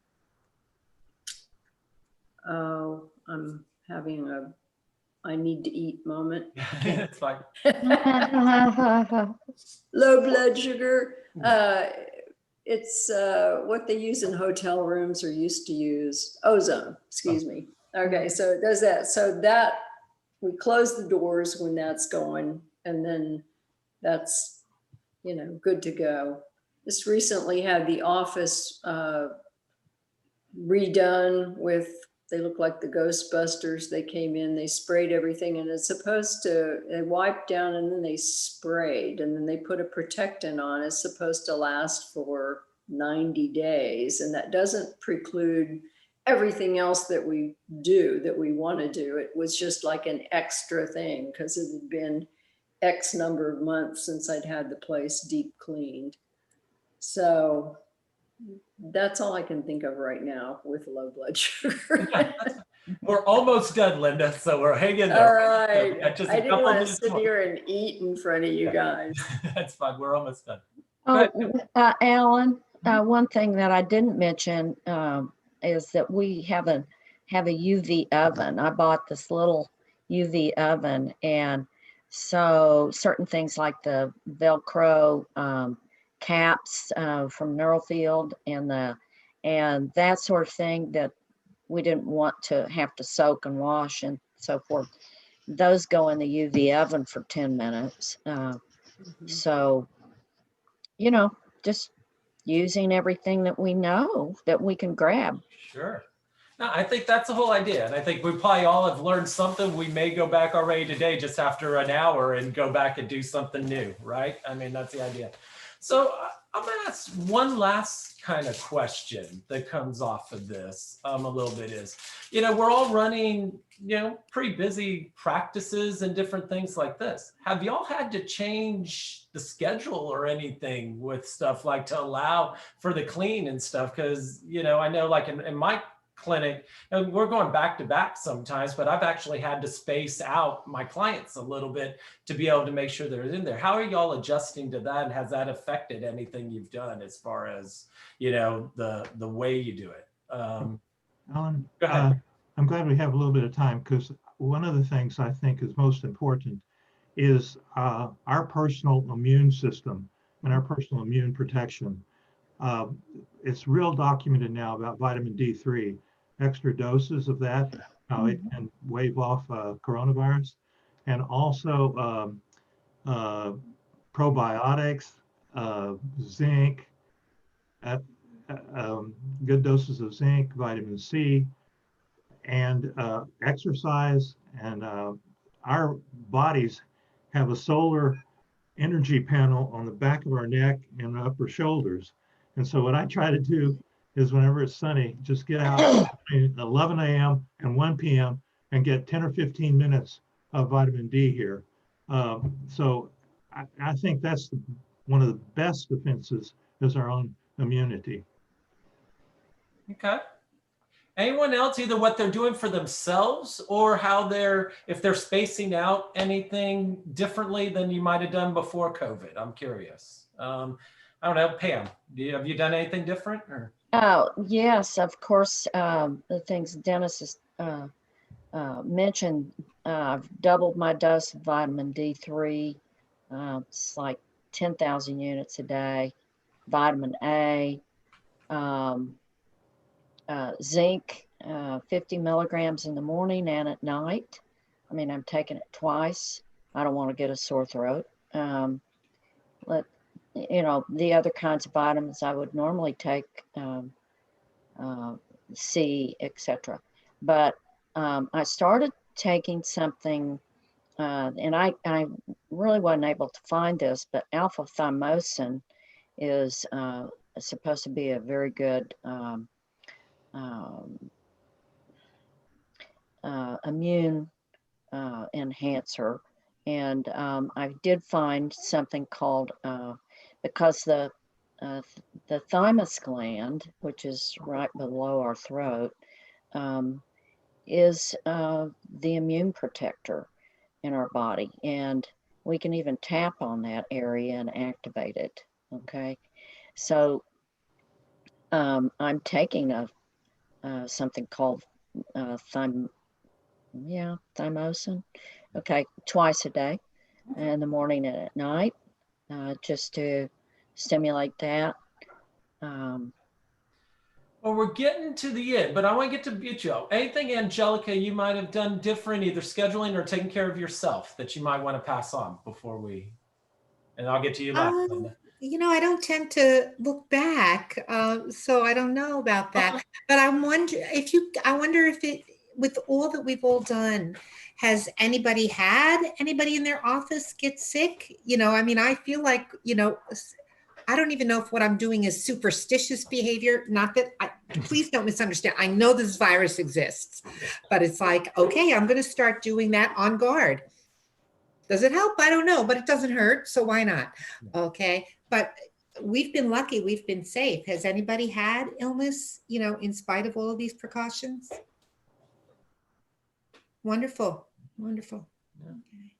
D: having I need to eat moment.
A: It's fine.
D: Low blood sugar. It's what they use in hotel rooms or used to use. Ozone, excuse me. Okay, so it does that. So that we close the doors when that's going, and then that's, good to go. Just recently had the office redone with, they look like the Ghostbusters. They came in, they sprayed everything, and it's supposed to, they wiped down and then they sprayed, and then they put a protectant on. It's supposed to last for 90 days. And that doesn't preclude everything else that we do, that we want to do. It was just like an extra thing because it had been X number of months since I'd had the place deep cleaned. So that's all I can think of right now with low blood sugar.
A: We're almost done, Linda, so we're hanging there.
D: All right.
A: I
D: didn't want to sit here and eat in front of you guys.
A: That's fine. We're almost done.
E: Alan, one thing that I didn't mention is that we have a UV oven. I bought this little UV oven, and So certain things like the Velcro caps from Neurofield and that sort of thing that we didn't want to have to soak and wash and so forth. Those go in the UV oven for 10 minutes. So, you know, just using everything that we know that we can grab.
A: Sure. No, I think that's the whole idea. And I think we probably all have learned something. We may go back already today just after an hour and go back and do something new, right? I mean, that's the idea. So I'm gonna ask one last kind of question that comes off of this a little bit is, you know, we're all running, you know, pretty busy practices and different things like this. Have y'all had to change the schedule or anything with stuff like to allow for the clean and stuff? Because, you know, I know like in my clinic, and we're going back to back sometimes, but I've actually had to space out my clients a little bit to be able to make sure they're in there. How are y'all adjusting to that? And has that affected anything you've done as far as, you know, the way you do it?
C: Alan,
A: Go ahead.
C: I'm glad we have a little bit of time, because one of the things I think is most important is our personal immune system and our personal immune protection. It's real documented now about vitamin D3, extra doses of that, how it can wave off coronavirus, and also probiotics, zinc, good doses of zinc, vitamin C, and exercise. And our bodies have a solar energy panel on the back of our neck and upper shoulders. And so what I try to do is whenever it's sunny, just get out between 11 a.m. and 1 p.m. and get 10 or 15 minutes of vitamin D here. So I think that's one of the best defenses is our own immunity.
A: Okay. Anyone else, either what they're doing for themselves or how if they're spacing out anything differently than you might have done before COVID? I'm curious. I don't know, Pam, have you done anything different? Or?
E: Oh, yes, of course, the things Dennis has mentioned, I've doubled my dose of vitamin D3. It's like 10,000 units a day. Vitamin A, zinc, 50 milligrams in the morning and at night. I mean, I'm taking it twice. I don't want to get a sore throat. You know, the other kinds of vitamins I would normally take, C, etc. But I started taking something, and I really wasn't able to find this, but alpha thymosin is supposed to be a very good immune enhancer. And I did find something called, because the thymus gland, which is right below our throat, is the immune protector in our body. And we can even tap on that area and activate it, okay? So I'm taking something called thymosin, okay, twice a day, in the morning and at night, just to stimulate that.
A: Well, we're getting to the end, but I want to get to you. Anything, Angelica, you might have done different, either scheduling or taking care of yourself, that you might want to pass on before we, and I'll get to you last.
B: You know, I don't tend to look back, so I don't know about that. But I wonder if it, with all that we've all done, has anybody had anybody in their office get sick? You know, I mean, I feel like, you know, I don't even know if what I'm doing is superstitious behavior. Not that please don't misunderstand. I know this virus exists, but it's like, okay, I'm going to start doing that on guard. Does it help? I don't know, but it doesn't hurt. So why not? Okay. But we've been lucky. We've been safe. Has anybody had illness, you know, in spite of all of these precautions? Wonderful. Wonderful.
A: Yeah.
B: Okay.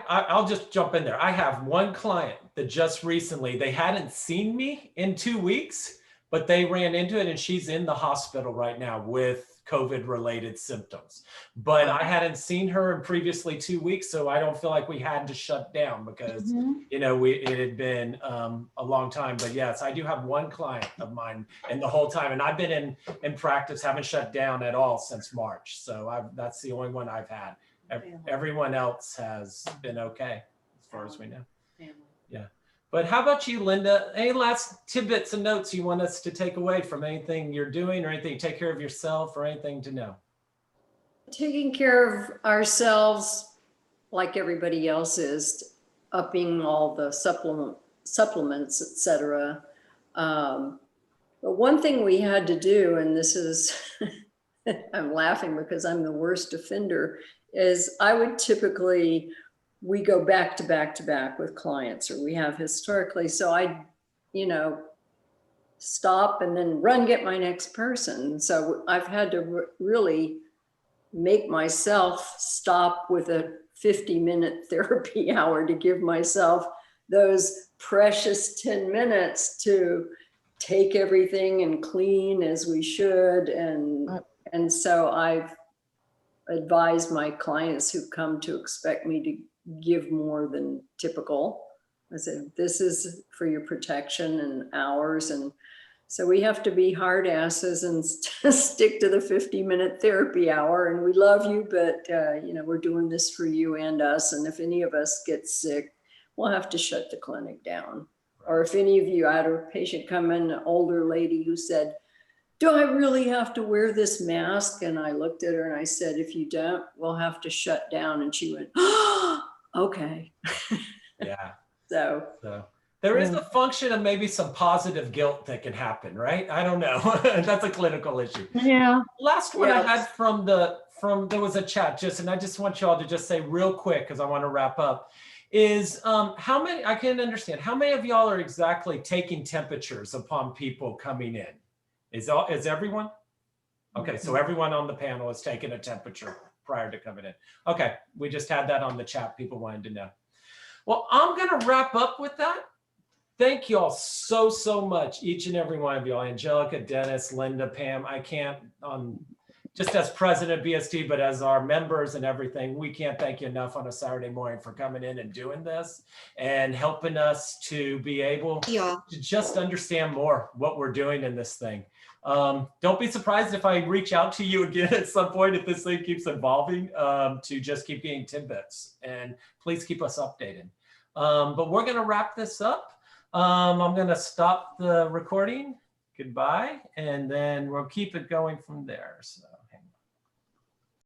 A: I'll just jump in there. I have one client that just recently, they hadn't seen me in 2 weeks, but they ran into it and she's in the hospital right now with COVID related symptoms. But I hadn't seen her in previously 2 weeks, so I don't feel like we had to shut down because, you know, it had been a long time. But yes, I do have one client of mine and the whole time, and I've been in practice, haven't shut down at all since March. So that's the only one I've had. Everyone else has been okay as far as we know. Yeah. But how about you, Linda? Any last tidbits and notes you want us to take away from anything you're doing or anything, take care of yourself or anything to know?
D: Taking care of ourselves like everybody else is, upping all the supplements, etc. But one thing we had to do, and this is, I'm laughing because I'm the worst offender, is I would typically, we go back to back to back with clients, or we have historically. So I, you know, stop and then run get my next person. So I've had to really make myself stop with a 50-minute therapy hour to give myself those precious 10 minutes to take everything and clean as we should. And so I've advised my clients who come to expect me to give more than typical. I said, this is for your protection and hours. And so we have to be hard asses and stick to the 50-minute therapy hour. And we love you, but you know, we're doing this for you and us. And if any of us get sick, we'll have to shut the clinic down. Or if any of you, I had a patient come in, an older lady who said, do I really have to wear this mask? And I looked at her and I said, if you don't, we'll have to shut down. And she went, oh, okay.
A: Yeah.
D: So
A: there is a function of maybe some positive guilt that can happen, right? I don't know. That's a clinical issue.
E: Yeah.
A: Last one
D: Yeah.
A: I had there was a chat and I just want you all to just say real quick, because I want to wrap up, is how many, I can understand, how many of y'all are exactly taking temperatures upon people coming in? Is everyone? Okay, so everyone on the panel is taking a temperature prior to coming in. Okay, we just had that on the chat. People wanted to know. Well, I'm going to wrap up with that. Thank you all so much, each and every one of y'all, Angelica, Dennis, Linda, Pam. I can't, just as president of BST, but as our members and everything, we can't thank you enough on a Saturday morning for coming in and doing this and helping us to be able to just understand more what we're doing in this thing. Don't be surprised if I reach out to you again at some point if this thing keeps evolving, to just keep getting tidbits, and please keep us updated. But we're going to wrap this up. I'm going to stop the recording. Goodbye. And then we'll keep it going from there. So.